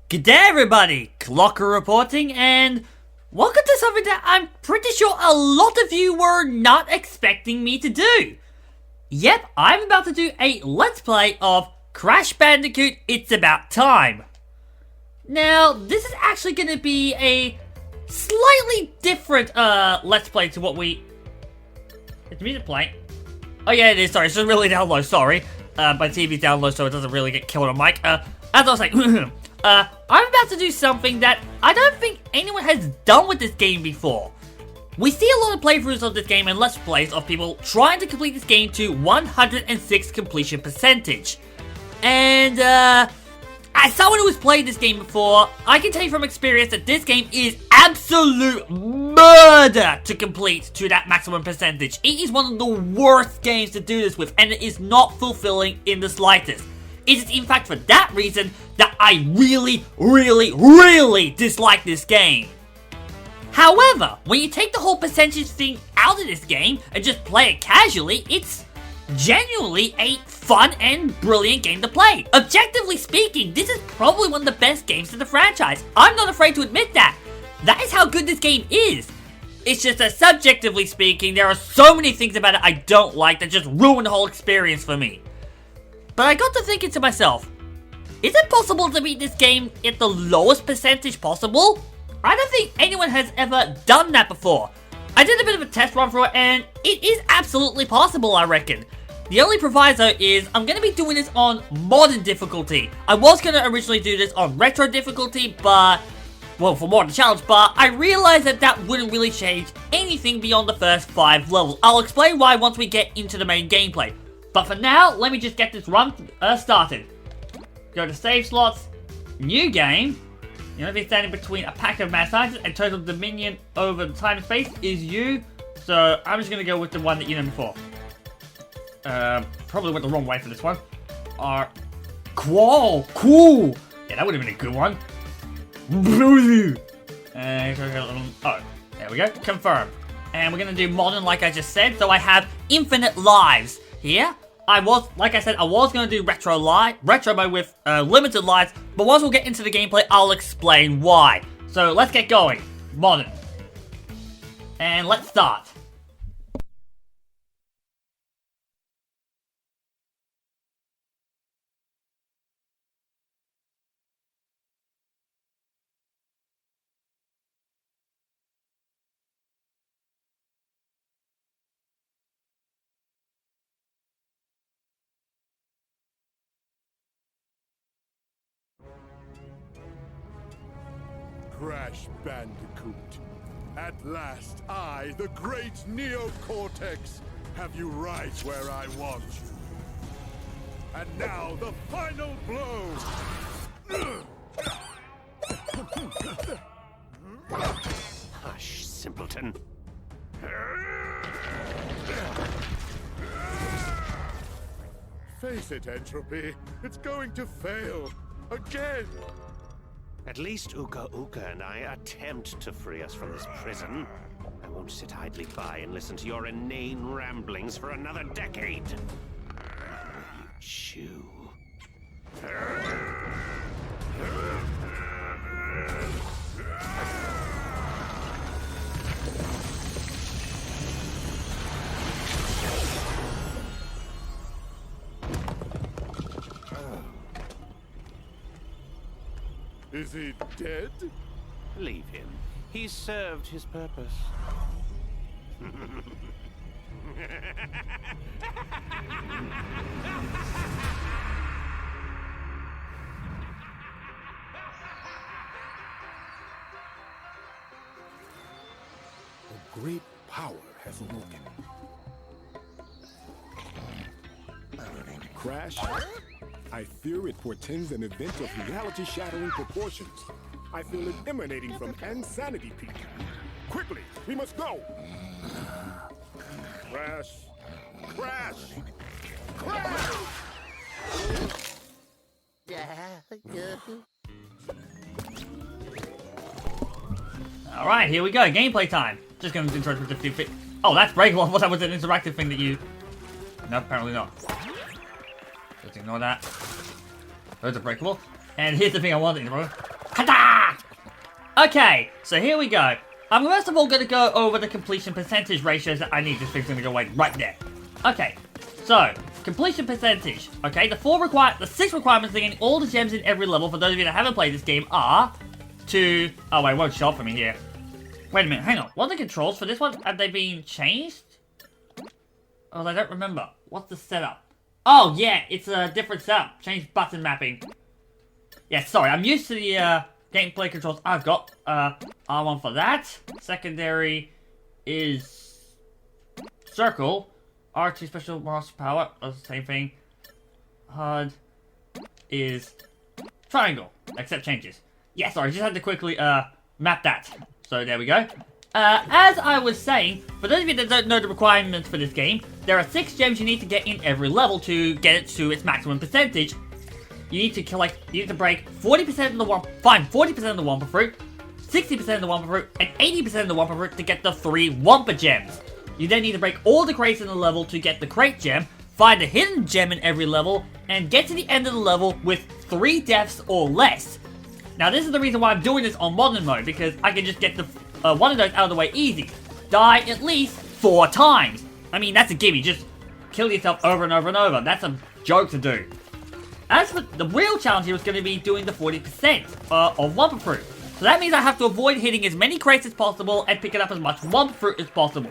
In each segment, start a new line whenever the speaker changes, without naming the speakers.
G'day everybody, Clok-Roo reporting, and welcome to something that I'm pretty sure a lot of you were not expecting me to do. Yep, I'm about to do a Let's Play of Crash Bandicoot, It's About Time. Now, this is actually going to be a slightly different Let's Play to what we... Is the music playing? Oh yeah, it is, sorry, it's just really down low, sorry. My TV's down low so it doesn't really get killed on mic. As I was saying... I'm about to do something that I don't think anyone has done with this game before. We see a lot of playthroughs of this game and Let's Plays of people trying to complete this game to 106 completion percentage. And, as someone who has played this game before, I can tell you from experience that this game is absolute murder to complete to that maximum percentage. It is one of the worst games to do this with, and it is not fulfilling in the slightest. It is in fact for that reason that I really dislike this game. However, when you take the whole percentage thing out of this game and just play it casually, it's genuinely a fun and brilliant game to play. Objectively speaking, this is probably one of the best games in the franchise. I'm not afraid to admit that. That is how good this game is. It's just that subjectively speaking, there are so many things about it I don't like that just ruin the whole experience for me. But I got to thinking to myself, is it possible to beat this game at the lowest percentage possible? I don't think anyone has ever done that before. I did a bit of a test run through it and it is absolutely possible, I reckon. The only proviso is I'm going to be doing this on modern difficulty. I was going to originally do this on retro difficulty, but, well, for modern challenge, but I realized that that wouldn't really change anything beyond the first 5 levels. I'll explain why once we get into the main gameplay. But for now, let me just get this run started. Go to save slots, new game. You know, they're standing between a pack of mad scientists and total dominion over the time and space is you. So I'm just gonna go with the one that you know before. Probably went the wrong way for this one. Cool. Yeah, that would have been a good one. Oh, there we go. Confirm. And we're gonna do modern, like I just said. So I have infinite lives here. Like I said, I was going to do retro mode with limited lives, but once we'll get into the gameplay, I'll explain why. So let's get going. Modern. And let's start.
Crash Bandicoot. At last, I, the great Neocortex, have you right where I want you. And now, the final blow!
Hush, simpleton.
Face it, Entropy. It's going to fail. Again!
At least Uka Uka and I attempt to free us from this prison. I won't sit idly by and listen to your inane ramblings for another decade. You chew.
Is he dead?
Leave him. He's served his purpose.
A great power has awoken. Crash, I fear it portends an event of reality-shattering proportions.
I feel it emanating from Sanity Peak. Quickly, we must go! Crash! Crash! Crash!
Alright, here we go. Gameplay time. Just gonna interact with a few bits. Oh, that's breakable. I thought that was an interactive thing that you... No, apparently not. Just ignore that. Those are breakable. And here's the thing I wanted, bro. Ta-da! Okay, so here we go. I'm first of all going to go over the completion percentage ratios that I need. This thing's going to go right there. Okay, so completion percentage. Okay, the 6 requirements to gain all the gems in every level, for those of you that haven't played this game, are to... Oh, wait, it won't show up for me here. Wait a minute, hang on. What are the controls for this one? Have they been changed? Oh, I don't remember. What's the setup? Oh, yeah, it's a different setup. Change button mapping. Yeah, sorry, I'm used to the gameplay controls I've got. R1 for that. Secondary is circle. R2 special master power. Same thing. HUD is triangle. Accept changes. Yeah, sorry, just had to quickly map that. So there we go. As I was saying, for those of you that don't know the requirements for this game, there are 6 gems you need to get in every level to get it to its maximum percentage. You need to break 40% of the find 40% of the Wumpa Fruit, 60% of the Wumpa Fruit, and 80% of the Wumpa Fruit to get the 3 Wumpa Gems. You then need to break all the crates in the level to get the Crate Gem, find a hidden gem in every level, and get to the end of the level with 3 deaths or less. Now this is the reason why I'm doing this on Modern Mode, because I can just get the one of those out of the way easy. Die at least 4 times. I mean, that's a gimme, just kill yourself over and over and over. That's a joke to do. As for the real challenge here is going to be doing the 40% of Wumpa Fruit. So that means I have to avoid hitting as many crates as possible and picking up as much Wumpa Fruit as possible.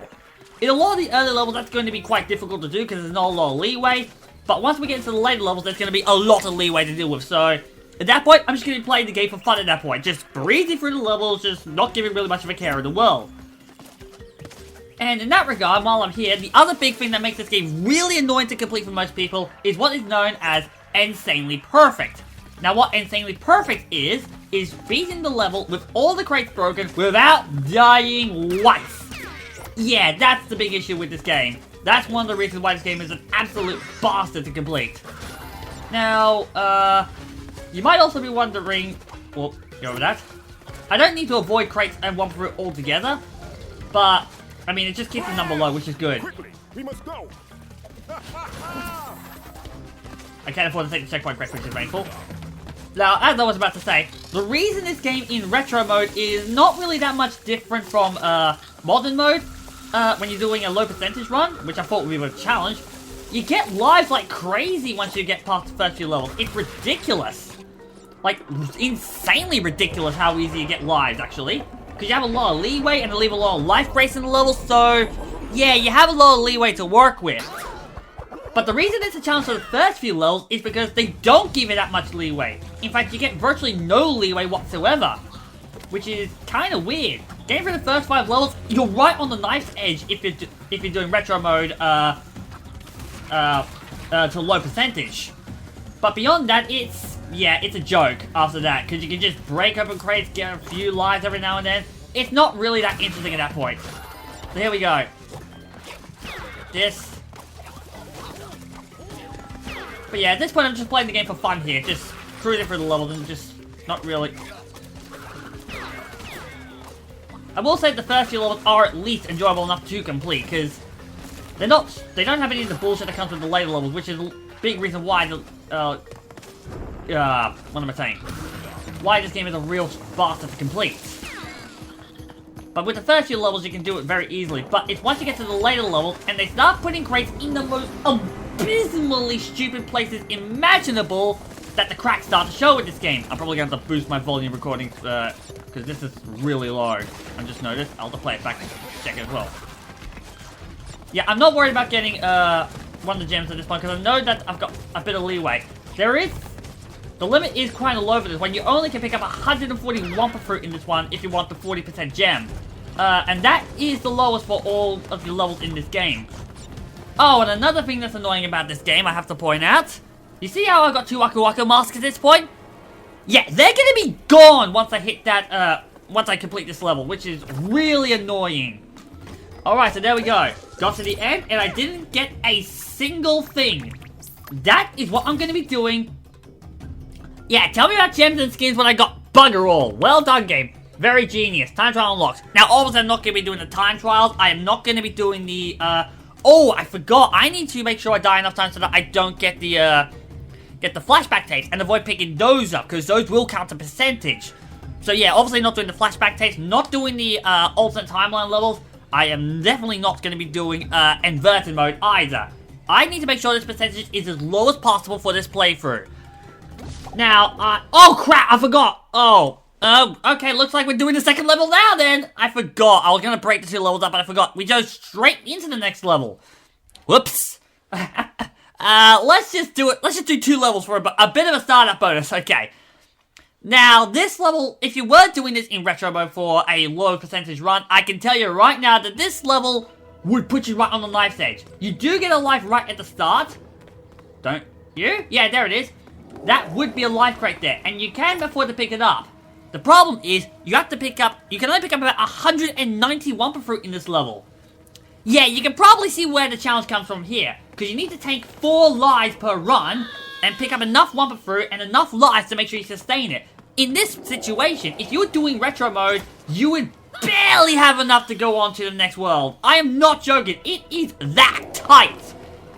In a lot of the early levels, that's going to be quite difficult to do because there's not a lot of leeway. But once we get into the later levels, there's going to be a lot of leeway to deal with. So at that point, I'm just going to be playing the game for fun at that point. Just breezing through the levels, just not giving really much of a care in the world. And in that regard, while I'm here, the other big thing that makes this game really annoying to complete for most people is what is known as insanely perfect. Now what insanely perfect is beating the level with all the crates broken without dying once. Yeah, that's the big issue with this game. That's one of the reasons why this game is an absolute bastard to complete. Now, you might also be wondering, well, go over that. I don't need to avoid crates and Wumpa Fruit altogether, but, I mean, it just keeps the number low, which is good.
Quickly, we must go!
I can't afford to take the checkpoint crate, which is painful. Now, as I was about to say, the reason this game in retro mode is not really that much different from modern mode, when you're doing a low percentage run, which I thought would be a challenge, you get lives like crazy once you get past the first few levels. It's ridiculous. Like, insanely ridiculous how easy you get lives, actually. Because you have a lot of leeway and they leave a lot of life grace in the levels, so yeah, you have a lot of leeway to work with. But the reason it's a challenge for the first few levels is because they don't give you that much leeway. In fact, you get virtually no leeway whatsoever, which is kind of weird. Getting through the first 5 levels, you're right on the knife's edge if you're doing retro mode to low percentage. But beyond that, it's a joke after that, because you can just break open crates, get a few lives every now and then. It's not really that interesting at that point. So here we go. But yeah, at this point I'm just playing the game for fun here, just cruising through the levels and just not really. I will say the first few levels are at least enjoyable enough to complete, because they don't have any of the bullshit that comes with the later levels, which is a big reason why the what am I saying? Why this game is a real bastard to complete. But with the first few levels you can do it very easily, but it's once you get to the later levels and they start putting crates in the most abysmally stupid places imaginable that the cracks start to show with this game. I'm probably going to have to boost my volume recording because this is really low. I just noticed. I'll have to play it back and check it as well. Yeah, I'm not worried about getting one of the gems at this point because I know that I've got a bit of leeway. The limit is quite low for this one. You only can pick up 140 Wumpa Fruit in this one if you want the 40% gem. And that is the lowest for all of the levels in this game. Oh, and another thing that's annoying about this game, I have to point out. You see how I've got 2 Waku Waku masks at this point? Yeah, they're gonna be gone once I hit that, once I complete this level, which is really annoying. Alright, so there we go. Got to the end, and I didn't get a single thing. That is what I'm gonna be doing. Yeah, tell me about gems and skins when I got bugger all. Well done, game. Very genius. Time trial unlocked. Now, obviously, I'm not gonna be doing the time trials. I am not gonna be doing the, oh, I forgot. I need to make sure I die enough times so that I don't get the flashback tapes and avoid picking those up, because those will count a percentage. So yeah, obviously not doing the flashback tapes, not doing the alternate timeline levels. I am definitely not going to be doing inverted mode either. I need to make sure this percentage is as low as possible for this playthrough. Now, oh crap, I forgot. Oh, okay, looks like we're doing the second level now then. I forgot. I was going to break the two levels up, but I forgot. We go straight into the next level. Whoops. Let's just do it. Let's just do 2 levels for a bit of a startup bonus. Okay. Now, this level, if you were doing this in retro mode for a low percentage run, I can tell you right now that this level would put you right on the life stage. You do get a life right at the start. Don't you? Yeah, there it is. That would be a life crate there, and you can afford to pick it up. The problem is, you have to pick up, you can only pick up about 190 Wumpa Fruit in this level. Yeah, you can probably see where the challenge comes from here, because you need to take 4 lives per run, and pick up enough Wumpa Fruit and enough lives to make sure you sustain it. In this situation, if you're doing retro mode, you would barely have enough to go on to the next world. I am not joking, it is that tight.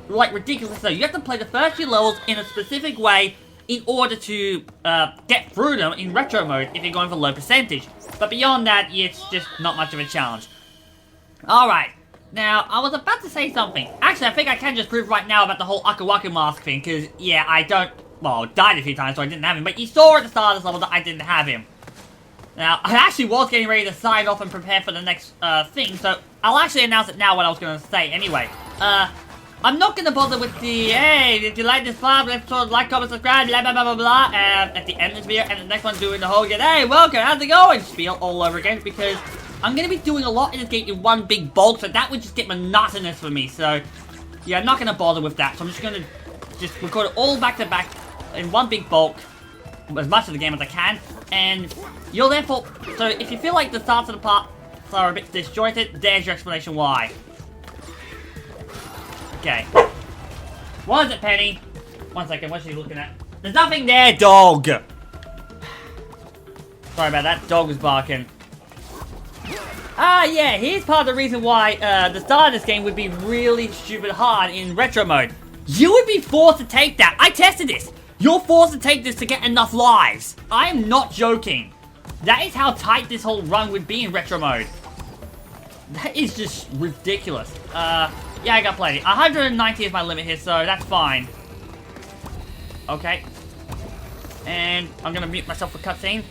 Like, ridiculous so. You have to play the first few levels in a specific way in order to get through them in retro mode if you're going for low percentage. But beyond that, it's just not much of a challenge. Alright, now, I was about to say something. Actually, I think I can just prove right now about the whole Uka Waka mask thing, because, yeah, I don't... Well, died a few times, so I didn't have him, but you saw at the start of this level that I didn't have him. Now, I actually was getting ready to sign off and prepare for the next thing, so I'll actually announce it now what I was going to say. Anyway, I'm not going to bother with the, hey, if you like this part, like, comment, subscribe, blah, blah, blah, blah, blah, at the end of this video, and the next one doing the whole, hey, welcome, how's it going, spiel all over again, because I'm going to be doing a lot in this game in one big bulk, so that would just get monotonous for me, so, yeah, I'm not going to bother with that, so I'm just going to just record it all back to back in one big bulk, as much of the game as I can, and you'll therefore, so if you feel like the starts of the parts are a bit disjointed, there's your explanation why. Okay. What is it, Penny? 1 second, what's she looking at? There's nothing there, dog! Sorry about that, dog was barking. Ah, yeah, here's part of the reason why the start of this game would be really stupid hard in retro mode. You would be forced to take that. I tested this. You're forced to take this to get enough lives. I am not joking. That is how tight this whole run would be in retro mode. That is just ridiculous. Yeah, I got plenty. 190 is my limit here, so that's fine. Okay. And I'm gonna mute myself for cutscene.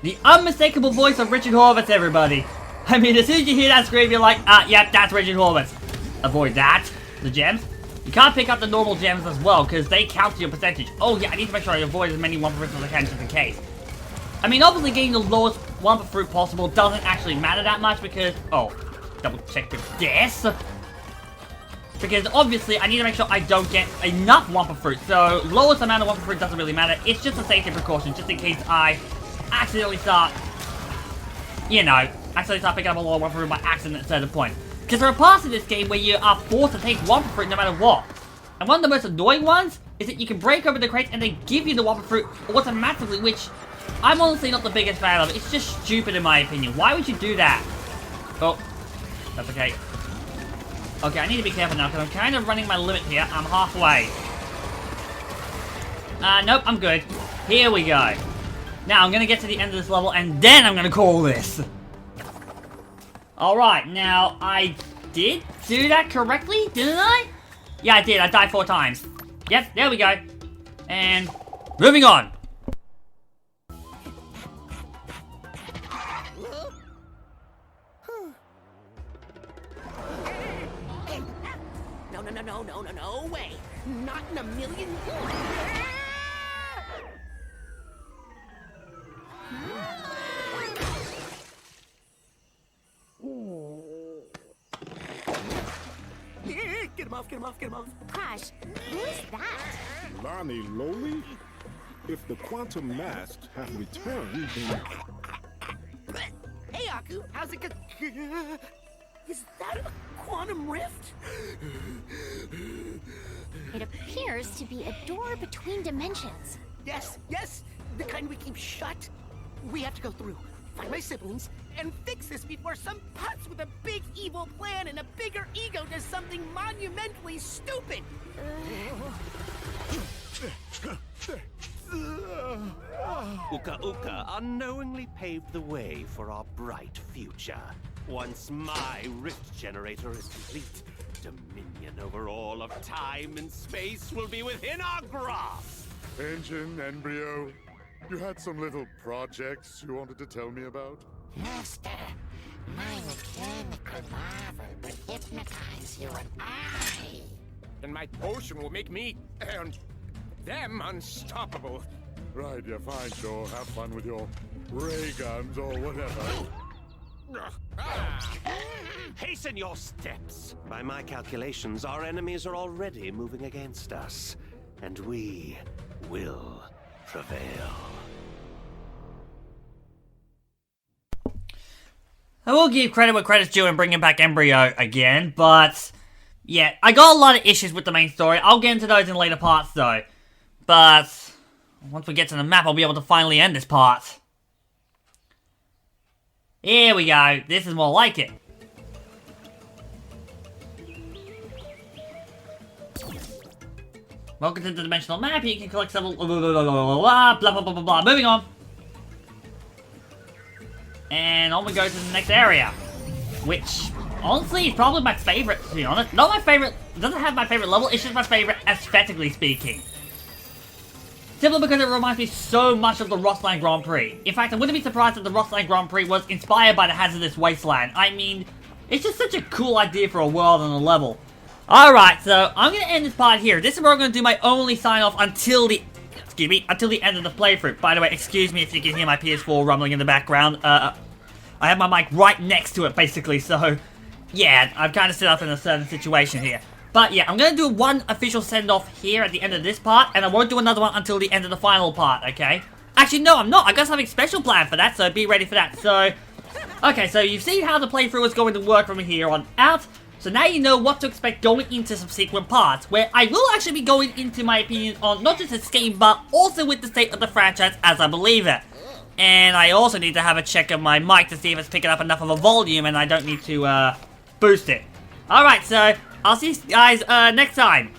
The unmistakable voice of Richard Horvitz, everybody. I mean, as soon as you hear that scream, you're like, yep, that's Richard Horvitz. Avoid that. The gems. You can't pick up the normal gems as well, because they count to your percentage. Oh, yeah, I need to make sure I avoid as many Wumpa Fruits as I can, just in case. I mean, obviously, getting the lowest Wumpa Fruit possible doesn't actually matter that much, because... Oh, double check with this. Because, obviously, I need to make sure I don't get enough Wumpa Fruit. So, lowest amount of Wumpa Fruit doesn't really matter. It's just a safety precaution, just in case I accidentally start, you know, accidentally start picking up a lot of Wumpa Fruit by accident at a certain point. Because there are parts of this game where you are forced to take Wumpa Fruit no matter what. And one of the most annoying ones is that you can break open the crates and they give you the Wumpa Fruit automatically, which I'm honestly not the biggest fan of. It's just stupid in my opinion. Why would you do that? Oh, that's okay. Okay, I need to be careful now because I'm kind of running my limit here. I'm halfway. Nope, I'm good. Here we go. Now, I'm going to get to the end of this level, and then I'm going to call this. Alright, now, I did do that correctly, didn't I? Yeah, I did. I died 4 times. Yep, there we go. And Moving on.
No way. Not in a million. Get him off.
Crash, who is that?
Lani Loli? If the quantum masks have returned, then...
Hey, Aku, how's it go? Is that a quantum rift?
It appears to be a door between dimensions.
Yes, the kind we keep shut. We have to go through, find my siblings, and fix this before some putz with a big evil plan and a bigger ego does something monumentally stupid.
Uka Uka unknowingly paved the way for our bright future. Once my rift generator is complete, dominion over all of time and space will be within our grasp.
Engine, Embryo, you had some little projects you wanted to tell me about?
Master, my mechanical marvel will hypnotize you and I.
And my potion will make me and them unstoppable.
Right, yeah, fine, sure. Have fun with your ray guns or whatever.
Hasten your steps! By my calculations, our enemies are already moving against us, and we will prevail.
I will give credit where credit's due and bringing back Embryo again, but yeah, I got a lot of issues with the main story. I'll get into those in later parts though. But once we get to the map, I'll be able to finally end this part. Here we go. This is more like it. Welcome to the dimensional map. You can collect several blah blah blah blah blah. Moving on. And on we go to the next area, which honestly is probably my favorite, to be honest. Not my favorite, it doesn't have my favorite level, it's just my favorite aesthetically speaking. Simply because it reminds me so much of the Rossland Grand Prix. In fact, I wouldn't be surprised if the Rossland Grand Prix was inspired by the Hazardous Wasteland. I mean, it's just such a cool idea for a world and a level. Alright, so I'm going to end this part here. This is where I'm going to do my only sign-off until the... until the end of the playthrough. By the way, excuse me if you can hear my PS4 rumbling in the background. I have my mic right next to it, basically, so... yeah, I'm kind of set up in a certain situation here. But yeah, I'm going to do one official send-off here at the end of this part, and I won't do another one until the end of the final part, okay? Actually, no, I'm not. I got something special planned for that, so be ready for that. So, okay, so you've seen how the playthrough is going to work from here on out. So now you know what to expect going into subsequent parts, where I will actually be going into my opinions on not just this game, but also with the state of the franchise as I believe it. And I also need to have a check of my mic to see if it's picking up enough of a volume and I don't need to boost it. Alright, so I'll see you guys next time.